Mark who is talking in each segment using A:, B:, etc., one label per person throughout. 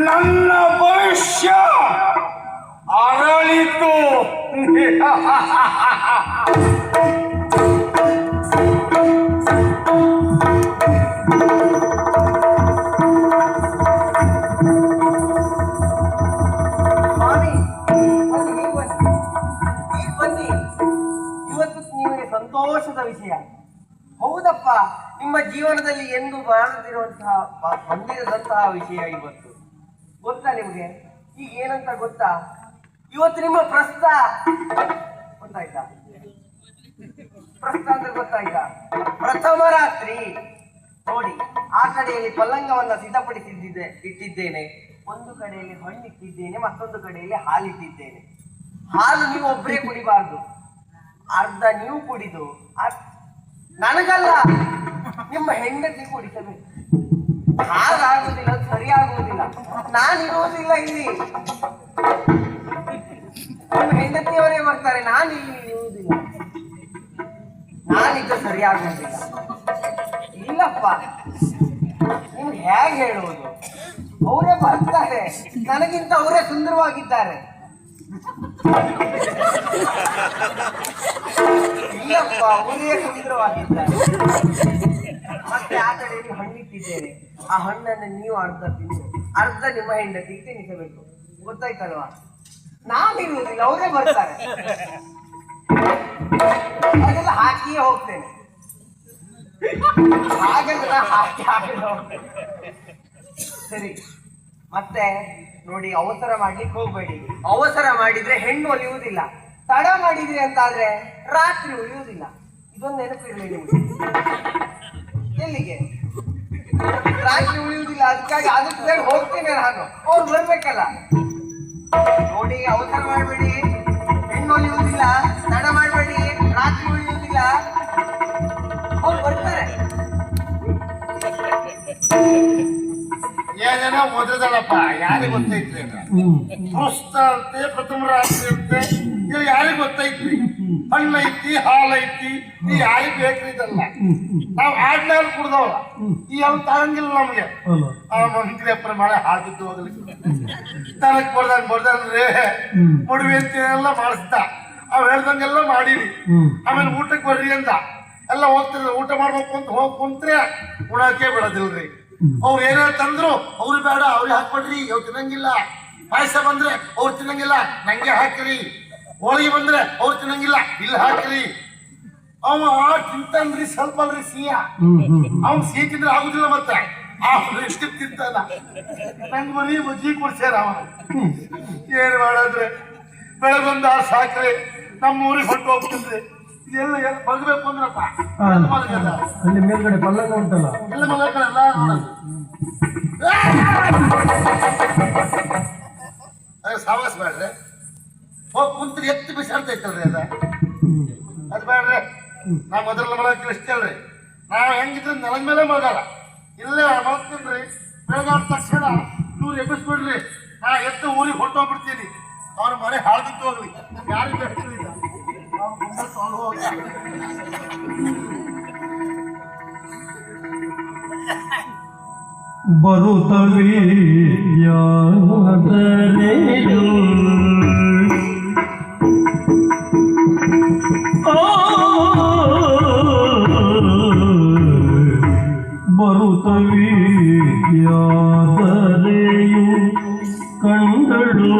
A: ನನ್ನ ಭವಿಷ್ಯ ಅರಳಿತು.
B: ಸಂತೋಷದ ವಿಷಯ ಹೌದಪ್ಪ. ನಿಮ್ಮ ಜೀವನದಲ್ಲಿ ಎಂದು ಬಂದಿರದಂತಹ ವಿಷಯ ಇವತ್ತು ಗೊತ್ತಾ ನಿಮ್ಗೆ? ಈಗ ಏನಂತ ಗೊತ್ತಾ? ಇವತ್ತು ನಿಮ್ಮ ಪ್ರಸ್ತ ಗೊತ್ತಾಯ್ತಾ? ಪ್ರಸ್ತ ಅಂದ್ರೆ ಗೊತ್ತಾಯ್ತಾ? ಪ್ರಥಮ ರಾತ್ರಿ ನೋಡಿ, ಆ ಕಡೆಯಲ್ಲಿ ಪಲ್ಲಂಗವನ್ನ ಇಟ್ಟಿದ್ದೇನೆ, ಒಂದು ಕಡೆಯಲ್ಲಿ ಹಣ್ಣಿಟ್ಟಿದ್ದೇನೆ, ಮತ್ತೊಂದು ಕಡೆಯಲ್ಲಿ ಹಾಲಿಟ್ಟಿದ್ದೇನೆ. ಹಾಲು ನೀವು ಒಬ್ಬರೇ ಕುಡಿಬಾರ್ದು, ಅರ್ಧ ನೀವು ಕುಡಿದು ನನಗಲ್ಲ ನಿಮ್ಮ ಹೆಂಡತಿ ಕುಡಿಸಬೇಕು. ಹಾಗಾಗುವುದಿಲ್ಲ, ಸರಿಯಾಗುವುದಿಲ್ಲ. ನಾನಿರುವುದಿಲ್ಲ ಇಲ್ಲಿ, ನಿಮ್ಮ ಹೆಂಡತಿಯವರೇ ಬರ್ತಾರೆ, ನಾನು ಇಲ್ಲಿ ಇರುವುದಿಲ್ಲ. ನಾನಿದ್ದು ಸರಿಯಾಗುವುದಿಲ್ಲ. ಇಲ್ಲಪ್ಪ, ನಿಮ್ಗೆ ಹೇಗೆ ಹೇಳುವುದು? ಅವರೇ ಬರ್ತಾರೆ, ನನಗಿಂತ ಅವರೇ ಸುಂದರವಾಗಿದ್ದಾರೆ. ಇಲ್ಲಪ್ಪ, ಅವರೇ ಸುಂದರವಾಗಿದ್ದಾರೆ. ಮತ್ತೆ ಆ ಕಡೆಯಲ್ಲಿ ಹಣ್ಣಿಟ್ಟಿದ್ದೇನೆ, ಆ ಹಣ್ಣನ್ನು ನೀವು ಅರ್ಧ ತಿನ್ನು, ಅರ್ಧ ನಿಮ್ಮ ಹೆಂಡತಿಗೆ ತಿನ್ನಿಸಬೇಕು. ಗೊತ್ತಾಯ್ತಲ್ವಾ? ನಾನಿರುವುದಿಲ್ಲ, ಅವರೇ ಬರ್ತಾರೆ. ಅದೆಲ್ಲ ಹಾಕಿಯೇ ಹೋಗ್ತೇನೆ. ಹಾಗೆಲ್ಲ ಹಾಕಿ ಹೋಗ್ತೇನೆ. ಸರಿ, ಮತ್ತೆ ನೋಡಿ, ಅವಸರ ಮಾಡ್ಲಿಕ್ಕೆ ಹೋಗ್ಬೇಡಿ. ಅವಸರ ಮಾಡಿದ್ರೆ ಹೆಣ್ಣು ಒಲಿಯುವುದಿಲ್ಲ, ತಡ ಮಾಡಿದ್ರಿ ಅಂತಾದ್ರೆ ರಾತ್ರಿ ಉಳಿಯುವುದಿಲ್ಲ. ಇದೊಂದು ನೆನಪಿರಲಿ ನಿಮ್ಗೆ. ಎಲ್ಲಿಗೆ ರಾತ್ರಿ ಉಳಿಯುವುದಿಲ್ಲ, ಅದಕ್ಕಾಗಿ ಅದಕ್ಕೆ ಬೇಗ ಹೋಗ್ತೇನೆ ನಾನು. ಅವ್ರು ಬರ್ಬೇಕಲ್ಲ. ನೋಡಿ, ಅವಸರ ಮಾಡಬೇಡಿ, ಹೆಣ್ಣು ಒಲಿಯುವುದಿಲ್ಲ, ತಡ ಮಾಡಬೇಡಿ, ರಾತ್ರಿ ಉಳಿಯುವುದಿಲ್ಲ. ಅವ್ರು ಬರ್ತಾರೆ.
A: ಏನೇನೋ ಓದಿದಳಪ್ಪ, ಯಾರಿಗೆ ಗೊತ್ತೈತ್ರಿ? ಪುಸ್ತ ಅಂತೆ, ಪ್ರಥಮ ರಾತ್ರಿ ಅಂತೆ, ಇದು ಯಾರಿಗೆ ಗೊತ್ತೈತ್ರಿ? ಹಣ್ಣೈತಿ, ಹಾಲೈತಿ, ಈ ಯಾರಿಗೆ ಬೇಕ್ರಿ ಇದಲ್ಲ. ನಾವು ಆಡ್ಮೇಲೆ ಕುಡ್ದವ್ರ, ಈ ಅವ್ನು ತಗಂಗಿಲ್ಲ ನಮ್ಗೆ. ಆ ಮಂತ್ರಿ ಪ್ರಮಾಣ ಹಾಕಿದ್ದು ಹೋಗ್ಲಿಕ್ಕೆ ತನಕ್ ಬರ್ದನ್ರಿ ಮುಡುವೆ ಅಂತ ಎಲ್ಲ ಮಾಡಿಸ್ದ. ಅವ್ ಹೇಳ್ದಂಗೆಲ್ಲ ಮಾಡೀವಿ. ಆಮೇಲೆ ಊಟಕ್ಕೆ ಬರ್ರಿ ಅಂತ ಎಲ್ಲ ಹೋಗ್ತಿದ್ರು. ಊಟ ಮಾಡ್ಬೇಕು ಅಂತ ಹೋಗಿ ಕುಂತ್ರೆ ಉಣಕ್ಕೆ ಬಿಡೋದಿಲ್ರಿ. ಅವ್ರು ಏನೇ ತಂದ್ರು ಅವ್ರು ಬೇಡ, ಅವ್ರಿಗೆ ಹಾಕ್ಬಿಡ್ರಿ, ಅವ್ರು ತಿನ್ನಂಗಿಲ್ಲ. ಪಾಯಸ ಬಂದ್ರೆ ಅವ್ರು ತಿನ್ನಂಗಿಲ್ಲ, ನಂಗೆ ಹಾಕಿರಿ. ಹೋಳಿಗೆ ಬಂದ್ರೆ ಅವ್ರು ತಿನ್ನಂಗಿಲ್ಲ, ಇಲ್ಲಿ ಹಾಕಿರಿ. ಅವ ತಿಂತಾನ್ರಿ, ಸ್ವಲ್ಪ ಅಲ್ರಿ ಸಿಹಿಯ. ಅವ್ನು ಸಿಹಿ ತಿಂದ್ರೆ ಆಗುದಿಲ್ಲ, ಮತ್ತೆ ಎಷ್ಟು ತಿಂತಾನ. ನಂಗೆ ಮನಿ ಮಜ್ಜಿಗೆ ಕೊಡ್ಸ್ಯಾರ. ಅವ ಏನ್ ಮಾಡಿದ್ರೆ ಬೆಳಗೊಂದು ಆ ಸಾಕ್ರೆ ನಮ್ಮ ಊರಿಗೆ ಹೊಟ್ಟು ಹೋಗ್ತಿದ್ರಿ. ಇದೆಲ್ಲ ಬಗ್ಬೇಕು ಅಂದ್ರಪ್ಪ,
C: ಅಲ್ಲಿ ಮೇಲ್ಗಡೆ ಪಲ್ಲಂಗ ಉಂಟಲ್ಲ,
A: ಎಲ್ಲ ಮಗಲ್ಲ. ಸಾವಾಸ ಬೇಡ್ರಿ, ಹೋಗಿ ಕುಂತ್ರಿ ಎತ್ತಿ ಬಿಸಾಡ್ತೈತಲ್ರಿ ಅದು ಬೇಡ್ರಿ. ನಾವು ಮೊದಲ ಮಲಕ್ಕೆ ಇಷ್ಟಲ್ರಿ. ನಾವು ಹೆಂಗಿದ್ರೆ ನೆಲದ ಮೇಲೆ ಮಗಲ್ಲ, ಇಲ್ಲೇ ಮಲಗ್ತೀನ್ರಿ. ಬೆಳಗಾದ ತಕ್ಷಣ ಇವ್ರು ಎಬ್ಬಿಸ್ಬಿಡ್ರಿ, ನಾ ಎತ್ತು ಊರಿಗೆ ಹೊಟ್ಟೋಗ್ಬಿಡ್ತೀನಿ. ಅವ್ರ ಮನೆ ಹಾಳ್ಬಿಟ್ಟು ಹೋಗ್ಲಿ, ಯಾರಿಗೆ ಬೇಕಿಲ್ಲ.
C: ಬರುತ್ತವೆಯಾದರೇನು ಬರುತ್ತವೆಯಾದರೆಯು ಕಂಡಳು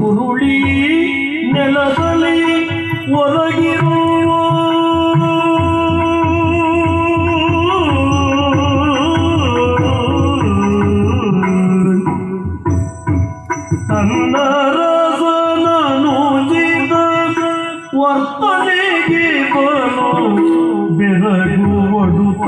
C: ಉರುಳಿ ನೆಲದಲ್ಲಿ ಒರಗಿರುವ ತನ್ನ ರಸನನು ಜಿದ ವರ್ತನೆಗೆ ಬಲು ಬೆರಗು ಒಡುತ್ತ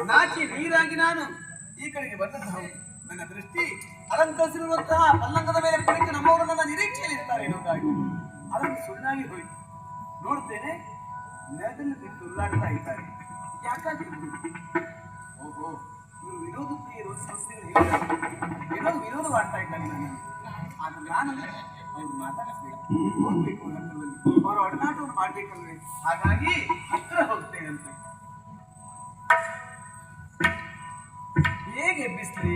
B: ನಾಚಿ ನೀರಾಗಿ ನಾನು ಈ ಕಡೆಗೆ ಬಂದ ನನ್ನ ದೃಷ್ಟಿ
D: ಅಲಂಕರಿಸಿರುವಂತಹ ಪಲ್ಲಂಗದ ಮೇಲೆ ಕುಳಿತು ನಮ್ಮವರು ನನ್ನ ನಿರೀಕ್ಷೆಯಲ್ಲಿ ಇರ್ತಾರೆ ಎನ್ನುವುದಾಗಿ ಅದನ್ನು ಸುಳ್ಳಾಗಿ ಹೋಯಿತು. ನೋಡುತ್ತೇನೆ ನೆಲದಲ್ಲಿ ಬಿಟ್ಟು ಉಲ್ಲಾಡ್ತಾ ಇದ್ದಾರೆ. ಯಾಕಾಗಿ? ಓಹೋ, ಇವರು ವಿನೋದ ಪ್ರಿಯರು, ವಿನೋದ ಮಾಡ್ತಾ ಇದ್ದಾರೆ ನನ್ನನ್ನು. ಆಗ ನಾನಂದ್ರೆ ಅವ್ರು ಮಾತಾಡಿಸ್ಬೇಕು, ಹೋಗ್ಬೇಕು, ನನ್ನಲ್ಲಿ ಅವರ ಒಡನಾಟವನ್ನು ಮಾಡ್ಬೇಕಂದ್ರೆ ಹಾಗಾಗಿ ಹತ್ರ ಹೋಗ್ತೇನೆ ಅಂತ. ಹೇಗೆ ಎಬ್ಬಿಸ್ಲಿ?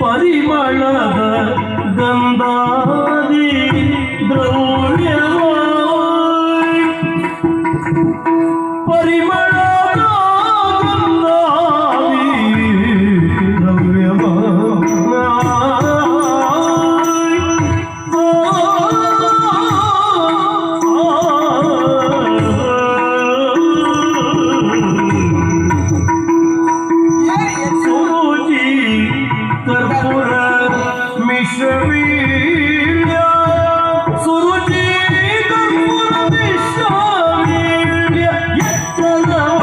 C: ಪರಿಮಳದ ಗಂಧಾದಿ ದ್ರವ್ಯವ ಪರಿಮಳದ ಗಂಧಾದಿ ದ್ರವ್ಯವ ಸೂಜಿ ಕರ್ಪೂರ ಮಿಶ್ರವೀಳ್ಯ ಸುರುಚಿ ಕರ್ಪೂರ ಮಿಶ್ರವೀಳ್ಯ ಎಚ್ಚರವ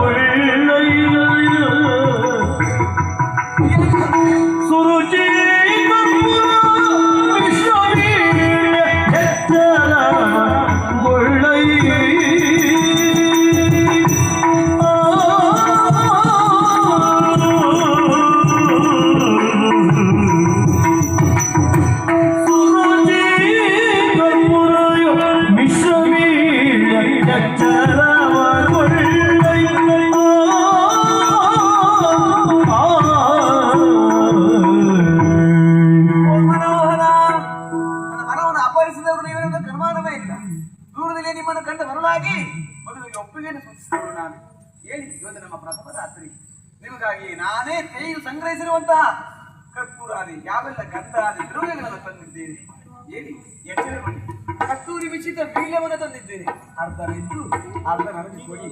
C: ಒಳ್ಳೆಯ ಸುರುಚಿ ಕರ್ಪೂರ ಮಿಶ್ರವೀಳ್ಯ ಎಚ್ಚರವ ಒಳ್ಳೆಯ
D: ಅನುಮಾನವೇ ಇಲ್ಲ. ದೂರದಲ್ಲಿ ನಿಮ್ಮನ್ನು ಕಂಡು ಬರಲಾಗಿ ಮದುವೆಗೆ ಒಪ್ಪಿಗೆಯನ್ನು ಸೂಚಿಸಿದವರು ನಾನು. ಹೇಳಿ, ಇವತ್ತು ನಮ್ಮ ಪ್ರಥಮ ರಾತ್ರಿ. ನಿಮಗಾಗಿ ನಾನೇ ತೆಗೆದು ಸಂಗ್ರಹಿಸಿರುವಂತಹ ಕರ್ಪೂರಾದಿ ಯಾವೆಲ್ಲ ಗಂಧಾದಿ ದ್ರವ್ಯಗಳನ್ನು ತಂದಿದ್ದೇನೆ. ಹೇಳಿ, ಎಚ್ಚರ ಮಾಡಿ. ಕಸ್ತೂರಿ ಮಿಶ್ರಿತ ವೀಳ್ಯವನ್ನು ತಂದಿದ್ದೇನೆ. ಅರ್ಧ ಇದ್ದು ಅರ್ಧ ನನಗೆ ಕೊಡಿ.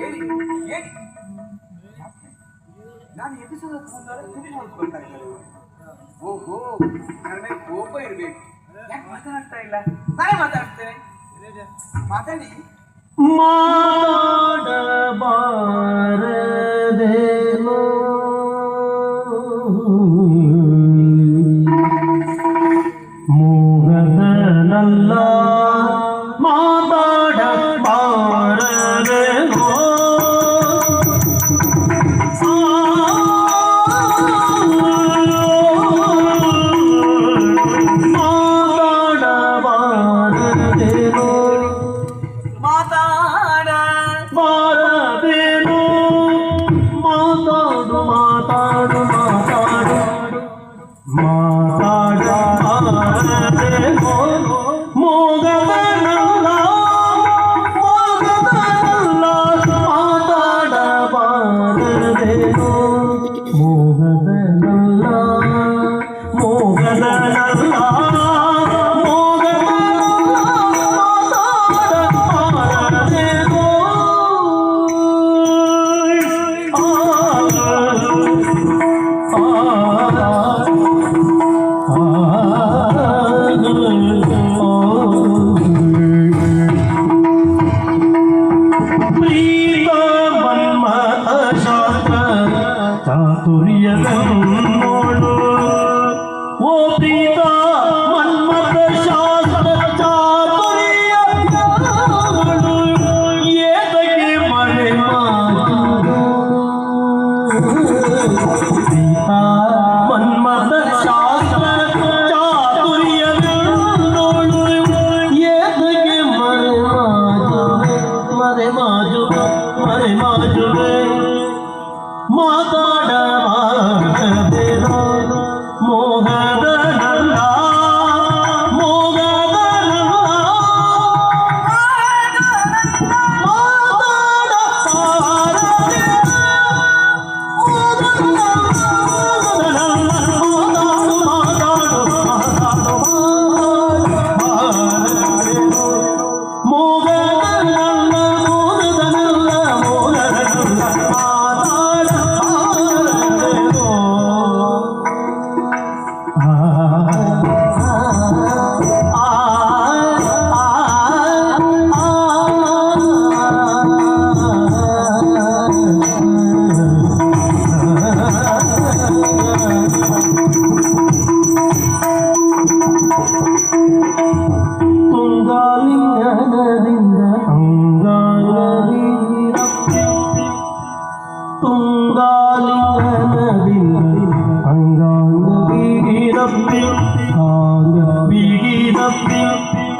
D: ಹೇಳಿ ಹೇಳಿ. ನಾನು ಎಬ್ಬಿಸೋದಕ್ಕೊಳ್ತಾ ಇದ್ದಾರೆ. ಓಹೋ, ನನ್ನ ಮೇಲೆ ಕೋಪ ಇರಬೇಕು. ಯಾಕೆ ಮಾತನಾಡ್ತಾ ಇಲ್ಲ? ನಾನೇ ಮಾತಾಡ್ತೇನೆ. ಮಾತಾಡಿ.
C: ಮಾಡಬಾರದೇನೋ ಮೂಗದನಲ್ಲ ಮಾತಾಡಬಾರದೇನೋ Oh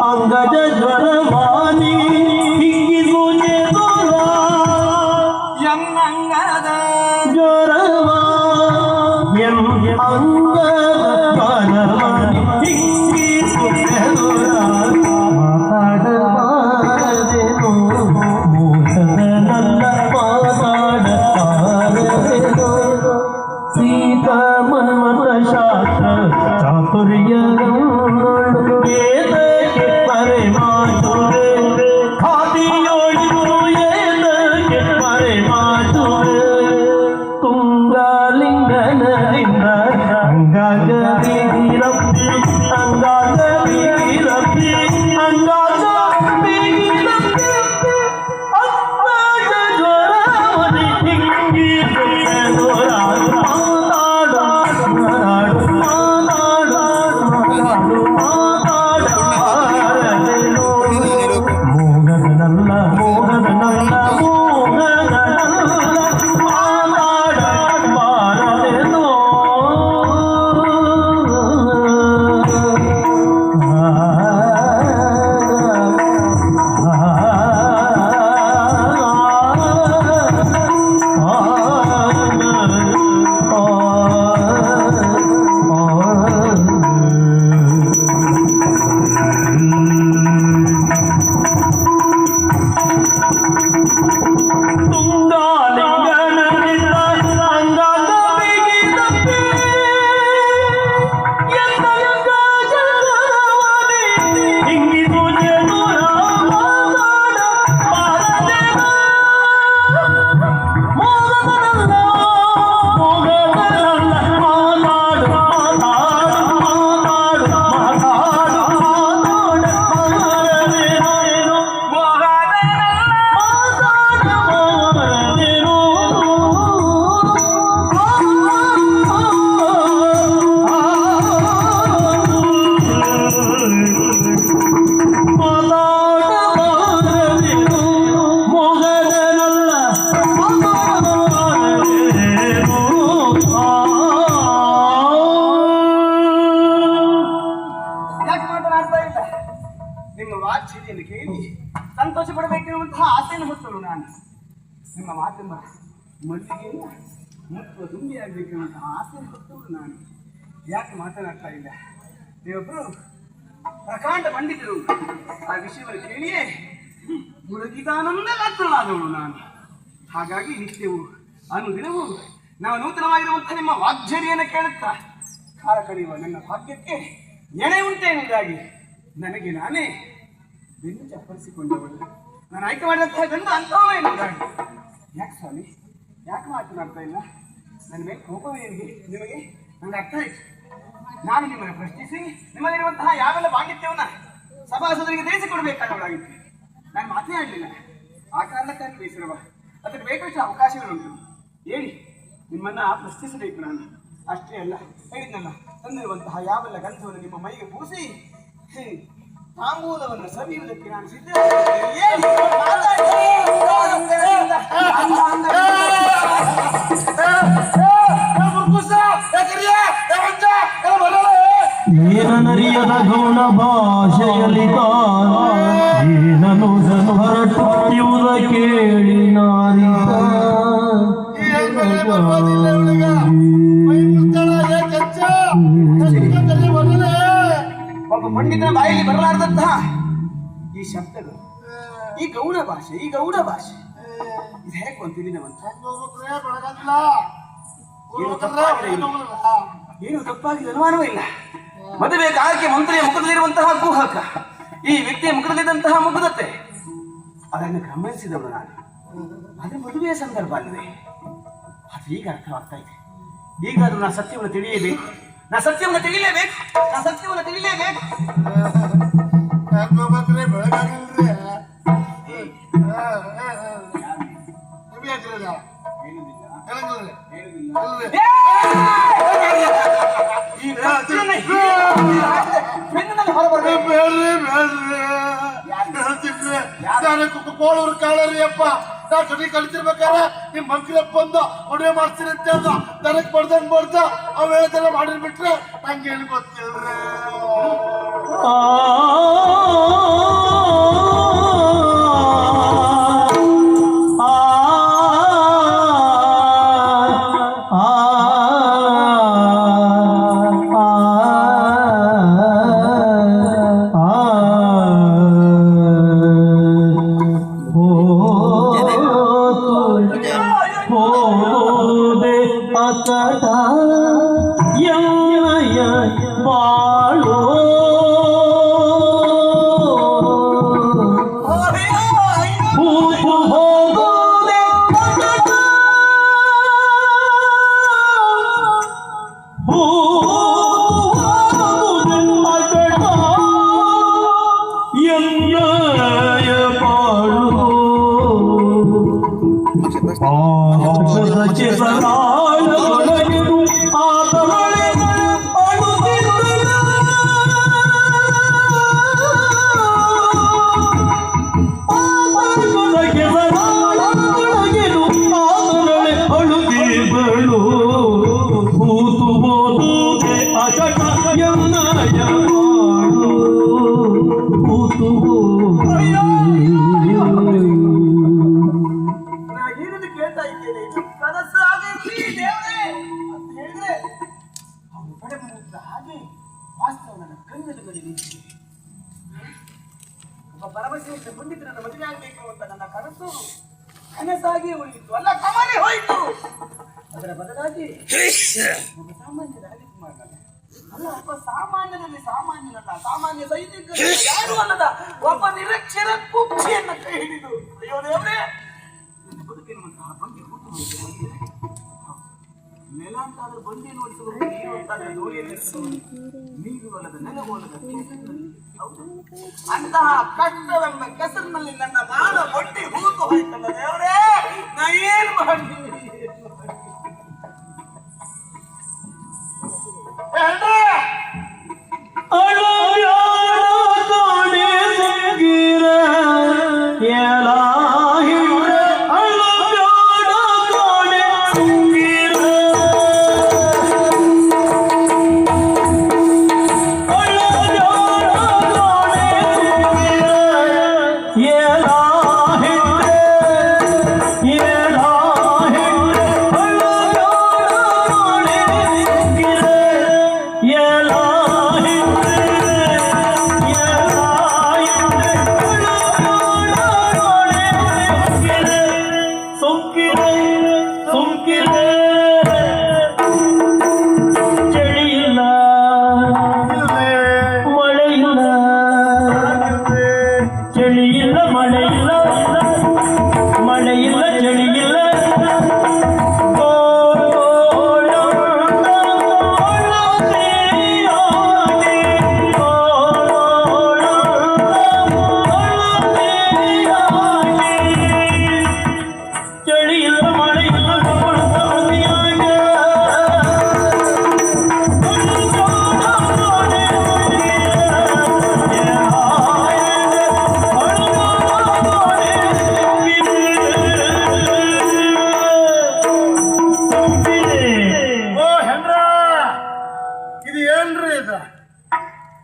C: ಅಂಗಜ ಜ್ವರವಾನಿ ಹಿಂಗಿದು ಜೇದೋರ
D: ಎನ್ನಂಗದ
C: ಜ್ವರವಾ ಅಂಗದ ಜ್ವರವಾನಿ ಹಿಂಗಿದು ಜೇದೋರ ಮಾತಾಡಬಾರದೆನು ಮೋಸದ ನನ್ನ ಮಾತಾಡಬಾರದೆನು ಸೀತಾ ಮನ್ಮಥ ಶಾಸ್ತ್ರ ಚಾತುರ್ಯ ಏತಕ್ಕೆ ಪರಮಾತುರೆ ಹಾದಿಯೋಳಿದು ಏತಕ್ಕೆ ಪರಮಾತುರೆ ತುಂಗಲಿಂಗನದಿಂದ ಅಂಗಾಗ ಬೀಗಿರಪ್ಪಿ ಅಂಗಾಗ ಬೀಗಿರಪ್ಪಿ ಅಂಗಾಗ ಬೀಗಿರಪ್ಪಿ ಅಂಗಾಗ ಜ್ವರವನಿ ಹಿಂಗಿದು
D: ನಿಮ್ಮ ವಾಚ್ಯತೆಯನ್ನು ಕೇಳಿ ಸಂತೋಷ ಪಡಬೇಕೆನ್ನುವಂತಹ ಆಸೆಯನ್ನು ಹೊತ್ತಳು ನಾನು. ನಿಮ್ಮ ಮಾತೆಂಬ ಮಲ್ಲಿಗೆಯನ್ನು ಮುತ್ತುವ ದುಂಬಿಯಾಗಬೇಕೆನ್ನುವಂತಹ ಆಸೆಯನ್ನು ಹೊತ್ತಳು ನಾನು. ಯಾಕೆ ಮಾತನಾಡ್ತಾ ಇಲ್ಲ? ನೀವೊಬ್ಬರು ಪ್ರಕಾಂಡ ಪಂಡಿತರು. ಆ ವಿಷಯವನ್ನು ಕೇಳಿಯೇ ಮುಳುಗಿದಾನಂದ ಗಾತ್ರಳಾದವಳು ನಾನು. ಹಾಗಾಗಿ ನಿತ್ಯವೂ ಅನುದಿನವೂ ನಾವು ನೂತನವಾಗಿರುವಂತಹ ನಿಮ್ಮ ವಾಗ್ಝರಿಯನ್ನು ಕೇಳುತ್ತಾ ಕಾಲ ಕಳೆಯುವ ನನ್ನ ಭಾಗ್ಯಕ್ಕೆ ಎಣೆ ಉಂಟೇನೆಂದಾಗಿ ನನಗೆ ನಾನೇ ಬೆನ್ನು ಚಪ್ಪರಿಸಿಕೊಂಡವಳು. ನಾನು ಆಯ್ಕೆ ಮಾಡಿದಂತಹ ಗಂಡು ಅಂತವನೇನೆಂದಾಗಿ. ಯಾಕೆ ಸ್ವಾಮಿ, ಯಾಕೆ ಮಾತನಾಡ್ತಾ ಇಲ್ಲ? ನನ್ನ ಮೇಲೆ ಕೋಪವೇನಿಗೆ ನಿಮಗೆ? ನನಗೆ ಅರ್ಥ ಆಯ್ತು. ನಾನು ನಿಮ್ಮನ್ನು ಪ್ರಶ್ನಿಸಿ ನಿಮ್ಮಲ್ಲಿರುವಂತಹ ಯಾವೆಲ್ಲ ಪಾಂಡಿತ್ಯವನ್ನ ಸಭಾಸದರಿಗೆ ತಿಳಿಸಿಕೊಡ್ಬೇಕಾದವಳಾಗಿತ್ತು. ನಾನು ಮಾತೇ ಆಡಲಿಲ್ಲ. ಆ ಕಾರಣಕ್ಕಾಗಿ ಬೇಸರವ ಅದಕ್ಕೆ ಬೇಕಷ್ಟು ಅವಕಾಶಗಳುಂಟು. ಹೇಳಿ, ನಿಮ್ಮನ್ನ ಪ್ರಶ್ನಿಸಬೇಕು ನಾನು. ಅಷ್ಟೇ ಅಲ್ಲ, ಹೇಳಿದ್ನಲ್ಲ, ತಂದಿರುವಂತಹ ಯಾವೆಲ್ಲ ಗಂಧವನ್ನು ನಿಮ್ಮ ಮೈಗೆ ಪೂಸಿ ತಾಂಬೂಲವನ್ನು ಸವಿಯುವುದಕ್ಕೆ ನಾನು ಸಿದ್ಧ.
C: ಏನರಿಯದ ಗೌಣ ಭಾಷೆಯಲ್ಲಿ ಏನನು ಹೊರಟುತ್ತಿಯುವುದ ಕೇಳಿ ನಾರಿತ
D: ಒಬ್ಬ ಪಂಡಿತನ ಬಾಯಲ್ಲಿ ಬರಲಾರದಂತಹ ಈ ಶಬ್ದಗಳು, ಈ ಗೌಡ ಭಾಷೆ, ಈ ಗೌಡ ಭಾಷೆ ಇದು ಹೇಗೆ ಒಂದು ತಿಳಿದವಂತ? ಏನು ತಪ್ಪಾಗಿದೆ ಅನುಮಾನವೇ ಇಲ್ಲ. ಮದುವೆ ಕಾಲಕ್ಕೆ ಮಂತ್ರಿಯ ಮುಖದಲ್ಲಿರುವಂತಹ ಕುಹಕ, ಈ ವ್ಯಕ್ತಿಯ ಮುಖದಲ್ಲಿದ್ದಂತಹ ಮುಗ್ಧತೆ ಅದನ್ನು ಗಮನಿಸಿದವನು ನಾನು. ಅದು ಮದುವೆಯ ಸಂದರ್ಭ ಅಲ್ಲವೇ? ಅದು ಈಗ ಅರ್ಥವಾಗ್ತಾ ಇದೆ. ಈಗಾದ್ರೂ ನಾ ಸತ್ಯವನ್ನು ತಿಳಿಯಬೇಕು, ನಾ ಸತ್ಯವನ್ನು ತಿಳಿಯಲೇಬೇಕು, ನಾ ಸತ್ಯವನ್ನು ತಿಳಿಯಲೇಬೇಕು.
A: ಕೋಳೂರು ಕಾಳರಿ ಅಪ್ಪ, ನಾ ಜೊತೆ ಕಳಿಸಿರ್ಬೇಕಾದ್ರೆ ನಿಮ್ ಮಂಕ್ರಪ್ಪ ಬಂದು ಮದುವೆ ಮಾಡ್ತೀನಿ ಅಂತ ಹೇಳ್ದ. ನನಗ್ ಬಡ್ದಂಗ್ ಬಡ್ದ ಅವ್ ಹೇಳದೆಲ್ಲ ಮಾಡಿರ್ಬಿಟ್ರೆ ನಂಗೆ ಏನು ಗೊತ್ತಿಲ್ಲ.
C: ಆಕಾಶದ ಚಿತ್ರರಾಳದೊಳಗಿರು ಆತನೊಳೆ ಅಳುತ್ತಿದ್ದಳು. ಆಕಾಶದ ಚಿತ್ರರಾಳದೊಳಗಿರು ಆತನೊಳೆ ಅಳುತ್ತಿದ್ದಳು. ಕೂತು ಹೋದುದೆ ಅಚಟ ಎನ್ನಯ ಮಾಡು. ಕೂತು
D: ನಾ ಏನನ್ನು ಕೇಳ್ತಾ ಇದ್ದೇನೆ, ಇದು ಕನಸಾಗಿ ದೇವರೇ ಅಂತ ಹೇಳಿದ್ರೆ ಅವನು ಕಡೆ ಮುಗಿದ ಹಾಗೆ ವಾಸ್ತವ ನನ್ನ ಕಣ್ಣೆದುರುಗಡೆ ನಿಂತಿದೆ. ಒಬ್ಬ ಪರಮಶ್ರೇಷ್ಠ ಪಂಡಿತರನ್ನ ಮದುವೆ ಆಗಬೇಕು ಅಂತ ನನ್ನ ಕನಸು ಕನಸಾಗಿ ಉಳಿಯಿತು, ಅಲ್ಲ ಕಮಲಿ ಹೋಯಿತು. ಅದರ ಬದಲಾಗಿ ಒಬ್ಬ ಸಾಮಾನ್ಯ ರಾಜಕುಮಾರನಲ್ಲ, ಅಲ್ಲ ಒಬ್ಬ ಸಾಮಾನ್ಯನಲ್ಲಿ ಸಾಮಾನ್ಯನಲ್ಲ, ಸಾಮಾನ್ಯ ಸೈನಿಕ ಯಾರು ಅಲ್ಲದ ಒಬ್ಬ ನಿರಕ್ಷರ ಕುಕ್ಷಿಯನ್ನ ಕೈ ಹಿಡಿದು, ಅಯ್ಯೋ ದೇವರೇ ನನ್ನ ಬದುಕಿರುವಂತಹ ಬಂಡಿ ಕೂತು ನೆಲ ಅಂತಾದ್ರೂ ಬಂಡಿ ನೋಡಿಸಬಹುದು, ನೀರು ಅಂತಾದ್ರೆ ದೋಣಿಯಲ್ಲಿ ನೀರು ಅಲ್ಲದ ನೆಲವು ಅಲ್ಲದ ಕೆಸರಿನಲ್ಲಿ. ಹೌದು, ಅಂತಹ ಕಷ್ಟವೆಂಬ ಕೆಸರಿನಲ್ಲಿ ನನ್ನ ಬಾಳ ಬಂಡಿ ಹೂತು ಹೋಯ್ತಲ್ಲ ದೇವರೇ, ನಾ ಏನು ಮಾಡಿ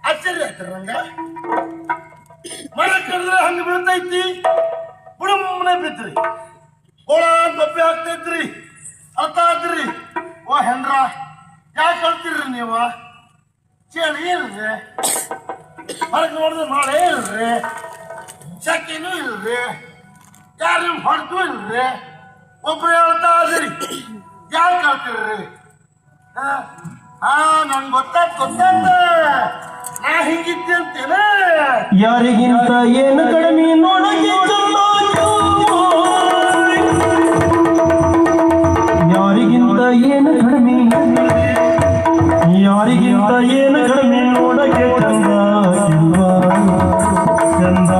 A: ಆಶ್ಚರ್ಯ ಆಯ್ತು ನಂಗೆ. ಮರ ಕಡಿದ್ರೆ ಹಂಗ ಬೀಳ್ತೈತಿ, ಬುಡಮ್ಮನೆ ಬಿದ್ರಿ, ಗೋಳ ಗೊಬ್ಬೆ ಹಾಕ್ತೈತ್ರಿ, ಅರ್ತಾದ್ರಿ. ಓ ಹೆಂಡ್ರ, ಯಾಕೆ ಕಳ್ತೀರ್ರಿ ನೀವು? ಚಳಿ ಇಲ್ರಿ, ಹೊರಗೆ ನೋಡಿದ್ರೆ ಮಳೆ ಇಲ್ರಿ, ಶಕ್ತಿನೂ ಇಲ್ರಿ, ಯಾರು ನಿಮ್ ಹೊಡೆದು ಇಲ್ರಿ, ಒಬ್ರು ಹೇಳ್ತಾ ಇದ್ರಿ, ಯಾಕೆ ಕಳ್ತೀರ್ರಿ? ನಂಗೆ ಗೊತ್ತಾಯ್ತ ನಾ ಹಿಂಗಿದ್ದೆ ಅಂತೇನೆ.
C: ಯಾರಿಗಿಂತ ಏನು ಕಡಿಮೆ ನೋಡಕ್ಕೆ ಚಂದ, ಯಾರಿಗಿಂತ ಏನು ಕಡಿಮೆ, ಯಾರಿಗಿಂತ ಏನು ಕಡಿಮೆ ನೋಡಕ್ಕೆ ಚಂದ ಚಂದ.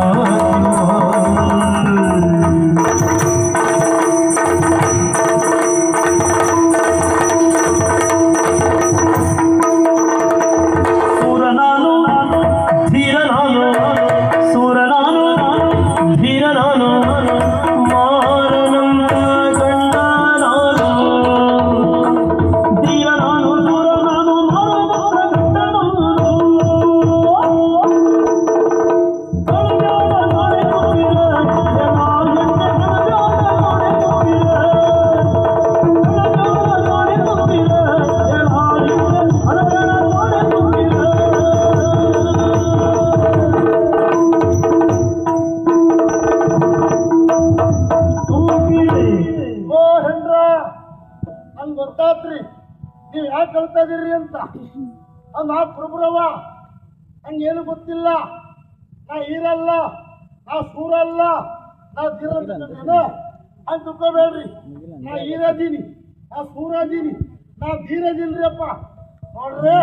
A: ಗೊತ್ತಾತ್ರಿ ನೀವ್ ಯಾಕೆ ಕಳ್ತಾ ಇದೀರಿ ಅಂತ. ನಾ ಪ್ರಭುರವ, ಹಂಗೇನು ಗೊತ್ತಿಲ್ಲ. ನಾ ಹೀರಲ್ಲ, ನಾ ಸೂರಲ್ಲ, ನಾ ಧೀರ ಅಂತ ತಿಳ್ಕೊಬೇಡ್ರಿ. ನಾ ಹೀರದೀನಿ, ನಾ ಸೂರದೀನಿ, ನಾ ಧೀರದಿಲ್ರಿ ಅಪ್ಪ. ನೋಡ್ರಿ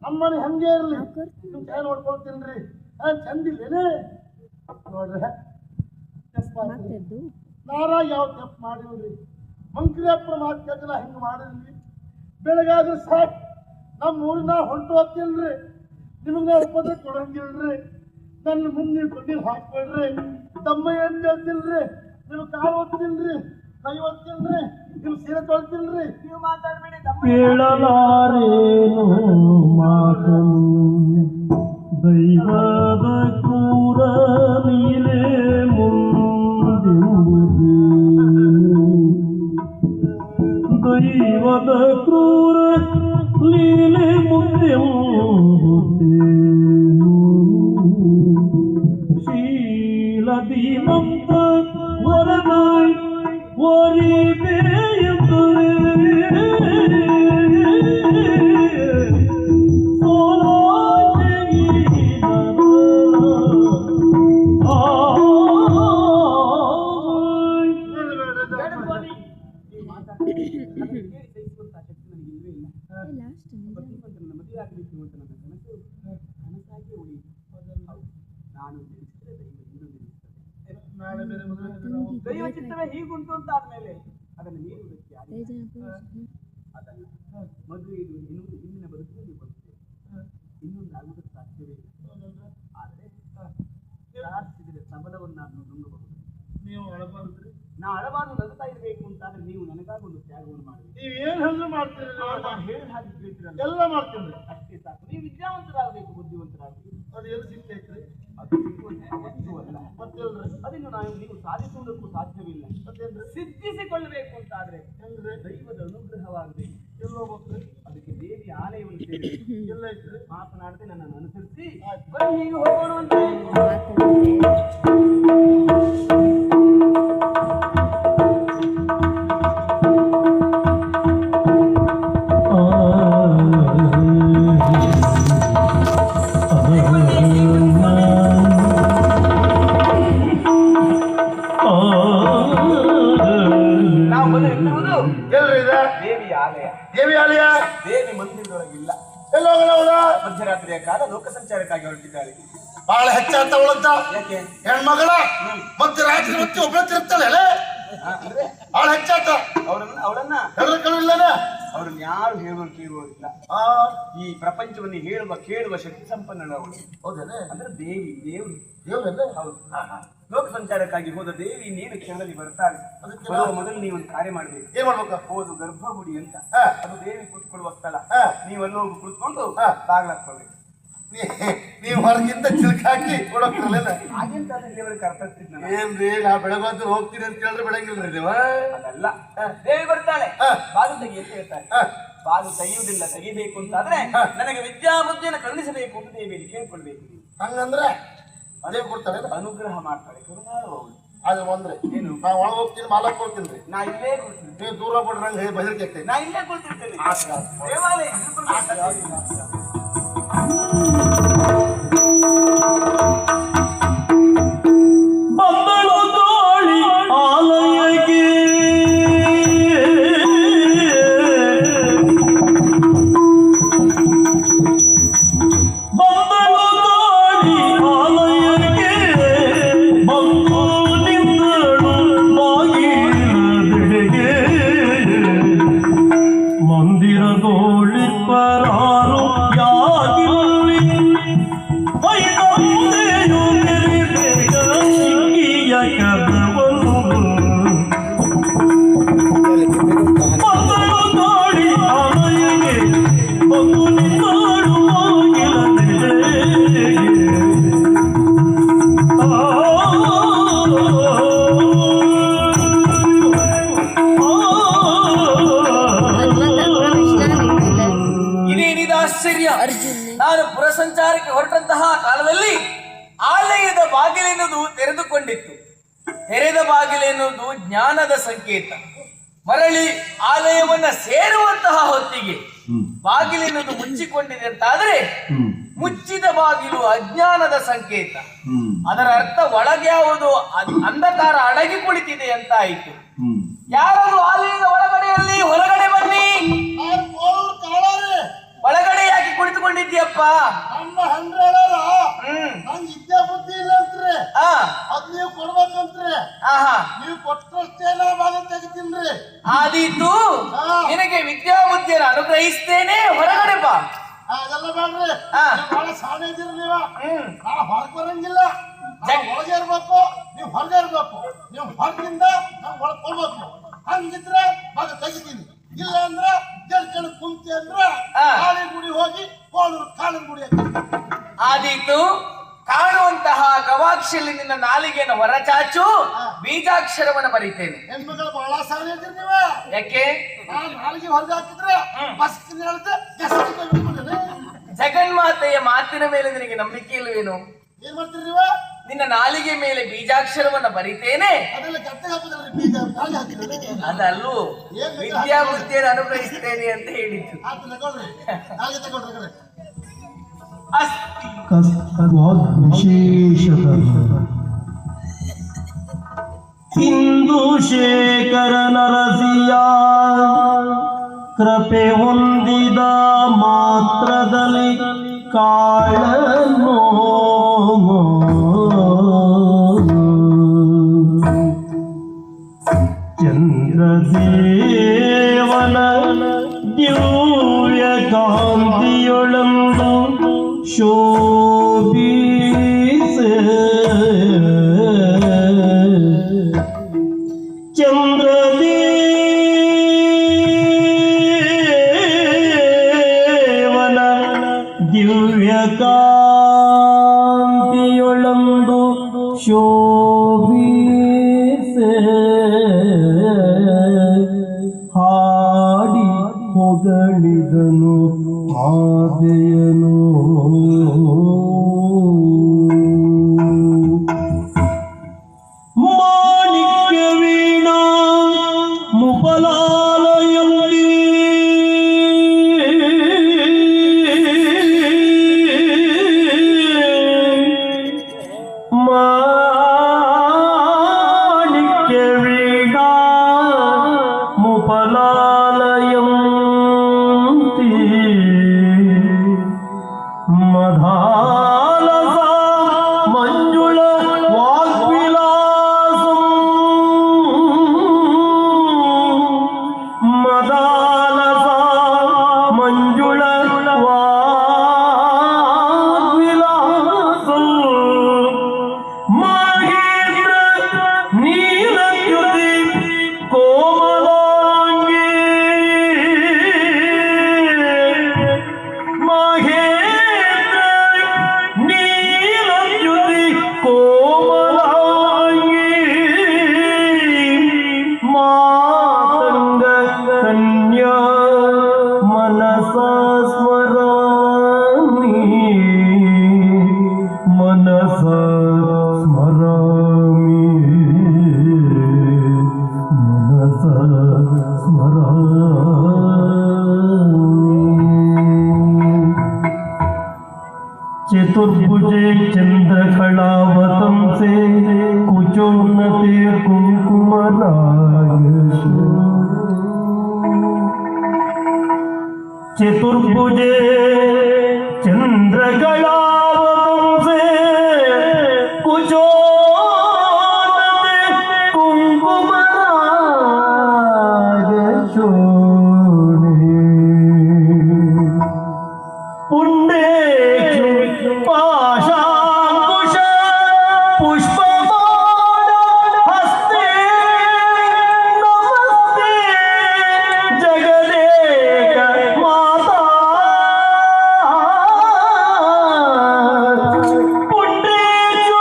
A: ನಮ್ಮನೆ ಹಂಗೆ ಇರ್ಲಿ, ನಿಮ್ ಕೈ ನೋಡ್ಕೊಳ್ತೀನ್ರಿ. ಚಂದಿಲ್ಲೇನೆ ನೋಡ್ರಿ ನಾರಾಗ ಯಾವ ತಪ್ಪು ಮಾಡಿಲ್ರಿ. ಮಂಕ್ರಿಯಪ್ಪನ ಮಾತು ಕೇಳಿಲ್ಲ, ಹಿಂಗೆ ಮಾಡಿದ್ವಿ. ಬೆಳಗಾದ್ರೆ ಸಾಕು, ನಮ್ಮ ಊರಿನ ಹೊಂಟು ಹೋಗ್ತಿಲ್ರಿ. ನಿಮಗೆ ಉಪದ್ರ ಕೊಡಂಗಿಲ್ರಿ. ನನ್ನ ಮುಂದೆ ನೀವು ಕೊಟ್ಟಿದ್ದು ಹಾಕ್ಬೇಡ್ರಿ. ತಮ್ಮ ಏನು ಕೇಳ್ತಿಲ್ರಿ, ನೀವು ಕಾಲು ಓದ್ತಿಲ್ರಿ, ಕೈ ಓದ್ತಿಲ್ರಿ, ನೀವು ಸೀರೆ ತೊಳ್ತಿಲ್ರಿ.
D: ನೀವು ಮಾತಾಡ್ಬೇಡಿ, ತಮ್ಮ
C: ಕೇಳಲಾರೇನು ಮಾತನು ದೈವದ ಕ್ರೂರ ಲೀಲೆ ಮುಂದೆಂಬುದು. ದೈವದ ಕ್ರೂರ ಲೀಲೆ ಮುಂದೆಂಬುದೇನು. ಶೀಲದೀನಂತ ವರದಾಯ್ ಒರಿಬೇಯುತ್ತದೆ.
D: ಮದುವೆ ಆಗಬೇಕು ಅಂತ ನನ್ನ ಕನಸು ಕನಸಾಗಿ ಉಳಿಯಿತು. ನಾನು ನೆನೆಸಿದರೆ ದೈವ ಇನ್ನೂ ನೆನೆಸುತ್ತದೆ. ದೈವ ಚಿತ್ತವೇ ಹೀಗುಂಟು ಅಂತ ಆದ್ಮೇಲೆ ಅದನ್ನು ಮೀರುವುದಕ್ಕೆ ಅದಲ್ಲ. ಮದುವೆ ಇದು ಇಂದಿನ ಬದುಕಿನಲ್ಲಿ ಬರುತ್ತೆ, ಇನ್ನೊಂದು ಆಗುವುದಕ್ಕೆ ಸಾಧ್ಯವೇ ಇಲ್ಲ. ಆದರೆ ಪ್ರಾರ್ಥಿಸಿದರೆ ಸಬಲವನ್ನು ನಾನು ನುಂಗಬಹುದು.
A: ನೀವು ಅಳಬಾರ್ದ್ರಿ.
D: ನಾ ಅಳಬಾರ್ದು ನಗುತ್ತಾ ಇರಬೇಕು ಅಂತಾದ್ರೆ ನೀವು ನನಗಾಗಿ ಒಂದು ತ್ಯಾಗವನ್ನು ಮಾಡಬೇಕು.
A: ನೀವು ಏನು ಹೇಳಿದ್ರು ಮಾಡ್ತೀರಿ.
D: ನಾನು ಹೇಳಿದ ಹಾಗೆ ಕೇಳ್ತೀರಲ್ಲ,
A: ಎಲ್ಲ ಮಾಡ್ತೀನಿ.
D: ಅಷ್ಟೇ ಸಾಕು. ನೀವು ವಿದ್ಯಾವಂತರಾಗಬೇಕು, ಬುದ್ಧಿವಂತರಾಗಬೇಕು.
A: ಅದು ಎಲ್ಲಿ ಸಿಗ್ತೈತ್ರಿ?
D: ಅದು ಸಿಗುವಂತಹ ವಸ್ತು ಅಲ್ಲ.
A: ಮತ್ತಿಲ್ರಿ.
D: ಅದನ್ನು ನೀವು ಸಾಧಿಸುವುದಕ್ಕೂ ಸಾಧ್ಯವಿಲ್ಲ.
A: ಮತ್ತೇನ್ರಿ?
D: ಸಿದ್ಧಿಸಿಕೊಳ್ಳಬೇಕು ಅಂತಾದ್ರೆ
A: ಹೆಂಗ್ರಿ?
D: ದೈವದ ಅನುಗ್ರಹವಾಗಬೇಕು.
A: ಎಲ್ಲಿ ಹೋಗ್ಬೇಕ್ರಿ?
D: ಅದಕ್ಕೆ ದೇವಿ ಆಲಯವನ್ನು ಸೇರಬೇಕು.
A: ಎಲ್ಲ ಐತ್ರಿ?
D: ಮಾತನಾಡದೆ ನನ್ನನ್ನು ಅನುಸರಿಸಿ ಬರೀ ಹೀಗೆ ಹೋಗೋಣ ಅಂತ ನಾವು ಬಂದಿರುವುದು
A: ಎಲ್ರಿ ಇದೆ?
D: ದೇವಿ ಆಲಯ.
A: ದೇವಿ ಆಲಯ?
D: ದೇವಿ ಮಂದಿರದೊಳಗಿಲ್ಲ.
A: ಎಲ್ಲ ಹೋಗೋಣ.
D: ಮಧ್ಯರಾತ್ರಿಯ ಕಾಲ ಲೋಕ ಸಂಚಾರಕ್ಕಾಗಿ ಹೊರಟಿದ್ದಾಳೆ.
A: ಬಹಳ ಹೆಚ್ಚಾಗ್ತಾ ಒಳಗ್ತ
D: ಯಾಕೆ?
A: ಹೆಣ್ಮಗಳ ಮತ್ತೆ ರಾತ್ರಿ ಮತ್ತೆ ಒಬ್ಬಳೆ ತಿರುಗ್ತಾಳೆ.
D: ಅಂದ್ರೆ
A: ಬಹಳ ಹೆಚ್ಚಾತ.
D: ಅವಳನ್ನ
A: ಇಲ್ಲನ
D: ಅವ್ರನ್ನ ಯಾರು ಹೇಳೋರು ಕೇಳುವುದಿಲ್ಲ. ಈ ಪ್ರಪಂಚವನ್ನು ಹೇಳುವ ಕೇಳುವ ಶಕ್ತಿ ಸಂಪನ್ನಳವಳು.
A: ಹೌದೇನೆ?
D: ಅಂದ್ರೆ ದೇವಿ, ದೇವ್ರು.
A: ದೇವ್ರಲ್ಲ?
D: ಹೌದು. ಲೋಕ ಸಂಚಾರಕ್ಕಾಗಿ ಹೋದ ದೇವಿ ನೀನು ಕ್ಷಣದಲ್ಲಿ ಬರ್ತಾಳೆ. ಬರುವ ಮೊದಲು ನೀವೊಂದು ಕಾರ್ಯ ಮಾಡ್ಬೇಕು.
A: ಏನ್ ಮಾಡ್ಬೇಕು?
D: ಹೋದು ಗರ್ಭಗುಡಿ ಅಂತ, ಅದು ದೇವಿ ಕೂತ್ಕೊಳ್ಳುವ ಸ್ಥಳ. ನೀವು ಅಲ್ಲೋಗಿ ಕುಳಿತುಕೊಂಡು ಬಾಗ್ಲಾಕ್ಕೊಳ್ಬೇಕು.
A: ನೀವು ಹೊರಗಿಂದ ಚಿಲ್ಕ ಹಾಕಿ ಕೊಡೋಕ್ರಲ್ಲ.
D: ಹಾಗೆಂತ ದೇವರಿಗೆ ಕರ್ತರ್ತಿದ್
A: ಏನ್ರಿ, ನಾ ಬೆಳಗ್ಗೆ ಹೋಗ್ತೀನಿ ಅಂತ ಕೇಳಿದ್ರೆ ಬೆಳಗಿಲ್ರಿ ನೀವು?
D: ಅದಲ್ಲ, ದೇವಿ ಬರ್ತಾಳೆ, ಬಾಗಿಲು ತೆಗಿ ಅಂತ ಹೇಳ್ತಾಳೆ. ಬಾಗಿಲು ತೆಗೆಯುವುದಿಲ್ಲ. ತೆಗಿಬೇಕು ಅಂತಾದ್ರೆ ನನಗೆ ವಿದ್ಯಾಬುದ್ಧಿಯನ್ನು ಕರುಣಿಸಬೇಕು ಅಂತ ದೇವಿಯಲ್ಲಿ ಕೇಳ್ಕೊಳ್ಬೇಕು.
A: ಹಂಗಂದ್ರೆ ಅದೇ ಕೊಡ್ತಾಳೆ,
D: ಅನುಗ್ರಹ ಮಾಡ್ತಾಳೆ, ಕರುಣಾಳುವವಳು.
A: ಅದು ಒಂದ್ರೆ ಏನು, ನಾ ಒಳಗೆ ಹೋಗ್ತೀನಿ, ಮಾಲಕ್ ಹೋಗ್ತೀನಿ.
D: ನಾ ಇಲ್ಲೇ ಕೊಡ್ತೀನಿ,
A: ನೀವು ದೂರ ಕೊಡ್ರಂಗೆ ಬಹಿರ್ಗೆ ಆಗ್ತೈತೆ.
D: ನಾ ಇಲ್ಲೇ ಕೊಡ್ತಿರ್ತೇನೆ. ದೇವಾಲಯ
C: ಬಂದಳು ಗಾಳಿ ಆಲಯಕ್ಕೆ, ಬಂದಳು ಗಾಳಿ ಆಲಯಕ್ಕೆ, ಬಂದು ನಿಂದಳು ಬಾಗಿಲದೆಡೆಗೆ. ಮಂದಿರದೋಳಿಪ್ಪರಾರು ಯಾಗಿಲ್ಲಿ, ವೈಕಂತೆಯು ನೆರೆಬೇಗ ಸಿಕ್ಕಿಯ ಕದವನ್ನು. ಬಂದಳು ಗಾಳಿ ಆಲಯಕ್ಕೆ, ಬಂದು ನಿಂದಳು ಬಾಗಿಲದೆಡೆಗೆ.
D: ಇದೇನಿದ ಆಶ್ಚರ್ಯ! ನಾನು ಪುರಸಂಚಾರಕ್ಕೆ ಹೊರಟಂತಹ ಕಾಲದಲ್ಲಿ ಆಲಯದ ಬಾಗಿಲೆನ್ನುವುದು ತೆರೆದುಕೊಂಡಿತ್ತು. ತೆರೆದ ಬಾಗಿಲೆನ್ನುವುದು ಜ್ಞಾನದ ಸಂಕೇತ. ಮರಳಿ ಆಲಯವನ್ನ ಸೇರುವಂತಹ ಹೊತ್ತಿಗೆ ಬಾಗಿಲೆನ್ನುವುದು ಮುಚ್ಚಿಕೊಂಡಿದೆ ಅಂತಾದ್ರೆ ಮುಚ್ಚಿದ ಬಾಗಿಲು ಅಜ್ಞಾನದ ಸಂಕೇತ. ಅದರ ಅರ್ಥ ಒಳಗ್ಯಾವುದು ಅಂಧಕಾರ ಅಡಗಿ ಕುಳಿತಿದೆ ಅಂತ ಆಯಿತು. ಯಾರು ಆಲಯದ ಒಳಗಡೆಯಲ್ಲಿ ಹೊರಗಡೆ ಬನ್ನಿ. ಒಳಗಡೆ ಯಾಕೆ ಕುಳಿತುಕೊಂಡಿದ್ಯಪ್ಪ?
A: ನಮ್ಮ ಹಂಡ್ರ ನಂಗೆ ಇದ್ದೇ ಬುದ್ಧಿ ಇಲ್ಲ ಅಂತ್ರಿ, ಅದ್ ನೀವು ಕೊಡ್ಬೇಕಂತ್ರಿ.
B: ಆಹಾ
A: ನೀವು ಕೊಟ್ಟಷ್ಟೇ ನಾ ಭಾಗ ತೆಗಿತೀನ್ರಿ.
B: ಆದೀತು.
A: ಹಾ.
B: ನಿನಗೆ ವಿದ್ಯಾಬುದ್ಧಿಯನ್ನು ಅನುಗ್ರಹಿಸ್ತೇನೆ, ಹೊರಗಡೆ ಬಾ.
A: ಅದೆಲ್ಲ ಬೇಡ್ರಿ.
B: ಹಾ.
A: ನೀವು ಬಹಳ ಸಾಣ ಇದ್ದೀರಿ ನೀವು.
B: ಹ್ಮ್
A: ನಾ ಹೊರಗೆ ಬರಂಗಿಲ್ಲ. ನಾವು ಒಳಗೆ ಇರ್ಬೇಕು, ನೀವು ಹೊರಗೆ ಇರ್ಬೇಕು. ನೀವು ಹೊರಗಿಂದ ನಾವು ಒಳಗೆ ಕೊಡ್ಬೇಕು. ಹಂಗಿದ್ರೆ ಭಾಗ ತೆಗಿತೀನಿ. ಇಲ್ಲ ಅಂದ್ರೆ ಜಲ್ಕಣ ಕುಂತಿ ಅಂದ್ರೆ
B: ಹಾ.
A: ಕಾಳಿನ ಗುಡಿ ಹೋಗಿ ಕೋಳೂರು ಕಾಳಿನ ಗುಡಿ
B: ಆದೀತು. ಕಾಣುವಂತಹ ಗವಾಕ್ಷಿಯಲ್ಲಿ ನಿನ್ನ ನಾಲಿಗೆಯನ್ನು ಹೊರಚಾಚು, ಬೀಜಾಕ್ಷರವನ್ನು ಬರೀತೇನೆ.
A: ಹೆಣ್ಮಗಳು ಬಹಳ ಸಾಣ ಇದ್ದೀರಿ ನೀವು.
B: ಯಾಕೆ?
A: ನಾನು ನಾಲಿಗೆ ಹೊರಗೆ ಹಾಕಿದ್ರೆ ಬಸ್ಕಿನ ಹೇಳ್ತೆ ಕೆಸರು ಬಿಟ್ಬಿಟ್ಟೆ.
B: ಜಗನ್ಮಾತೆಯ ಮಾತಿನ ಮೇಲೆ ನಿನಗೆ ನಂಬಿಕೆ ಇಲ್ಲವೇನು?
A: ಏನ್ ಮಾಡ್ತೀರಿ ನೀವು?
B: ನಿನ್ನ ನಾಲಿಗೆ ಮೇಲೆ ಬೀಜಾಕ್ಷರವನ್ನು ಬರೀತೇನೆ.
A: ಅದೆಲ್ಲ ಗದ್ದೆಗೆ ಹಾಕಿದ್ರೆ ಬೀಜ ಕಾಳಿಗೆ ಹಾಕಿದ್ರೆ
B: ಅದಲ್ಲೂ ವಿದ್ಯಾಬುದ್ಧಿಯನ್ನು ಅನುಗ್ರಹಿಸ್ತೇನೆ ಅಂತ ಹೇಳಿದ್ದು.
A: ಆತ ತಗೊಳ್ರಿ, ನಾಲಿಗೆ ತಗೊಳ್ರಿ ಕಡೆ.
B: ಅಸ್ತಿ
C: ಇಂದು ಶೇಖರ ನರಸಿಯ ಕೃಪೆ ಹೊಂದಿದ ಮಾತ್ರದಲ್ಲಿ ಕಾಳನು ಚಂದ್ರದೇವನ ದಿವ್ಯ ಕಾಂತಿಯೊಳಂದು ಶೋಭಿಸೆ ಚಂದ್ರದೇವನ ದಿವ್ಯ ಕಾಂತಿಯೊಳಂದು ಶೋಭಿಸೆ ಹಾಡಿ ಹೊಗಳಿದನು ಆದೆಯನು ಮಾಣಿಕ್ಯ ವೀಣಾ ಮುಪಲಾಲಯಲ್ಲಿ ಮಾಣಿಕ್ಯ ವೀಣಾ ಮುಪಲಾಲಯಂತಿ ಮಧಾಲಸ ಮಂಜುಳ ವಾಗ್ವಿಲಾಸಂ ಮದಾಲಸ ಮಂಜುಳ ವಾಗ್ವಿಲಾಸಂ ಮಹೇಂದ್ರ ನೀಲದ್ಯುತಿ ಕೋಮಲಾಂಗಿ ಮಹೇಂದ್ರ ನೀಲದ್ಯುತಿ ಕೋಮಲಾಂಗಿ ಮಾತಂಗ ಕನ್ಯಾ ಮನಸ ಸ್ಮರಾಮಿ ಮನಸ ಸ್ಮರಾಮಿ ಮನಸ ಸ್ಮರಾಮಿ चतुर्भुजे चंद्रकलावतंसे कुचोन्नते कुंकुमरागश चतुर्भुजे चंद्रकलावतंसे कुचोन्नते कुंकुमरागशो पुण्डेक्षु पाशांकुश पुष्पबाण हस्ते नमस्ते जगदेक माता पुण्डेक्षु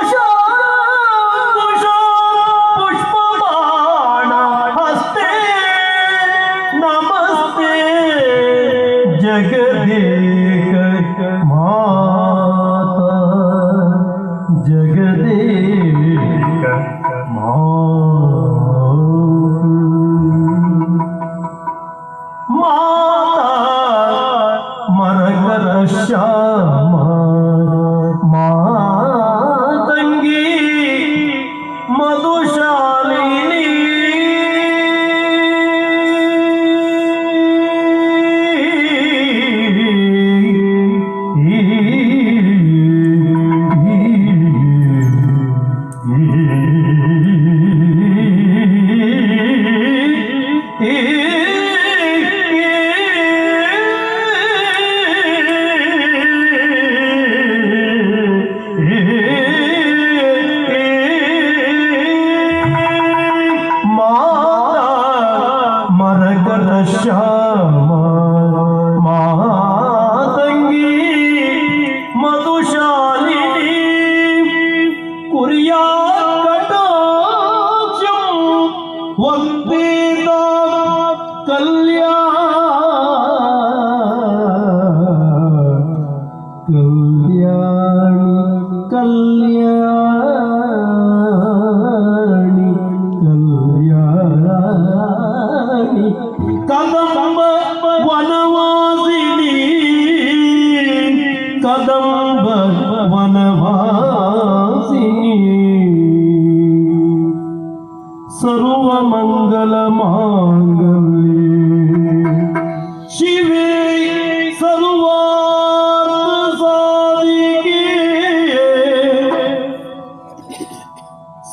C: पाशांकुश पुष्पबाण हस्ते नमस्ते जगदेक माता जगदेक माता मरकर श्यामा मातंगी मधुशालिनी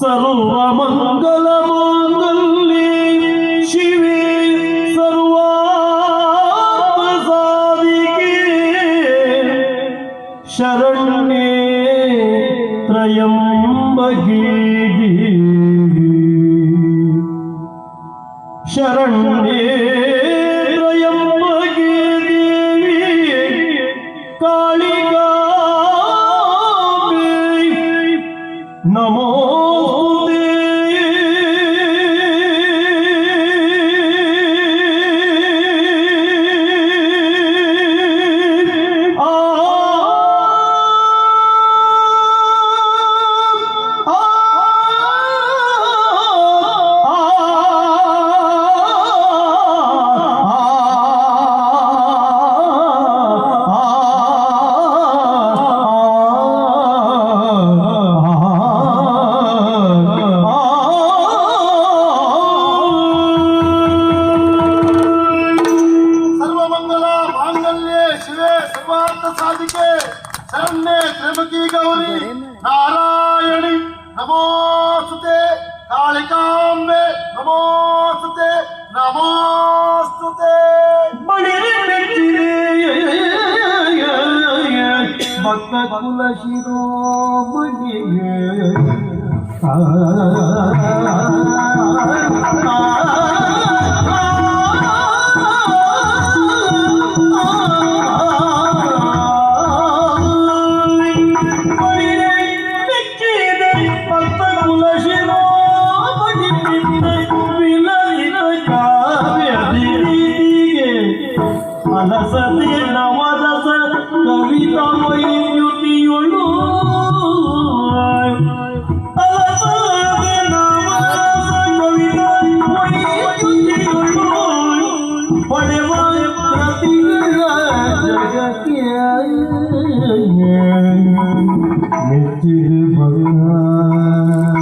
C: ಸರ್ವಮಂಗಲ ಮಾಂಗಲ್ಯೆ ಶಿವೆ ಸರ್ವಾರ್ಥ ಸಾಧಿಕೆ ಶರಣ್ಯೇ ತ್ರಯಂಬಕೆ ದೇವಿ ಶರಣ್ಯೇ ತ್ರಯಂಬಕೆ ದೇವಿ ಕಾಳಿಕಾಂಬೆ ನಮೋಸ್ತುತೇ
A: ಸರ್ವಮಂಗಲ ಮಾಂಗಲ್ಯೆ ಶಿವೆ ಸರ್ವಾರ್ಥ ಸಾಧಿಕೆ ಶರಣ್ಯೆ ತ್ರ್ಯಂಬಕಿ ಗೌರಿ ನಾರಾಯಣಿ ನಮೋಸ್ತುತೆ ಕಾಳಿಕಾಂಬೆ ನಮೋಸ್ತುತೆ ನಮೋಸ್ತುತೆ.
C: ಬಳಿರೆ ಮೆಚ್ಚಿದೆ ಭಕ್ತ ಕುಲ ಶಿರೋಮಣಿಗೆ ಅಲಸತೆ ನವರಸ ಕವಿತಾ ವೈದ್ಯುತಿಯೊಳು ಅಲಸತೆ ನವರಸ ಕವಿತಾ ವೈದ್ಯುತಿಯೊಳು ಪಡೆವ ಪ್ರತಿಗಳ ಜಗಕ್ಕೆ ಮೆಚ್ಚಿದ ಭಗವಾನ್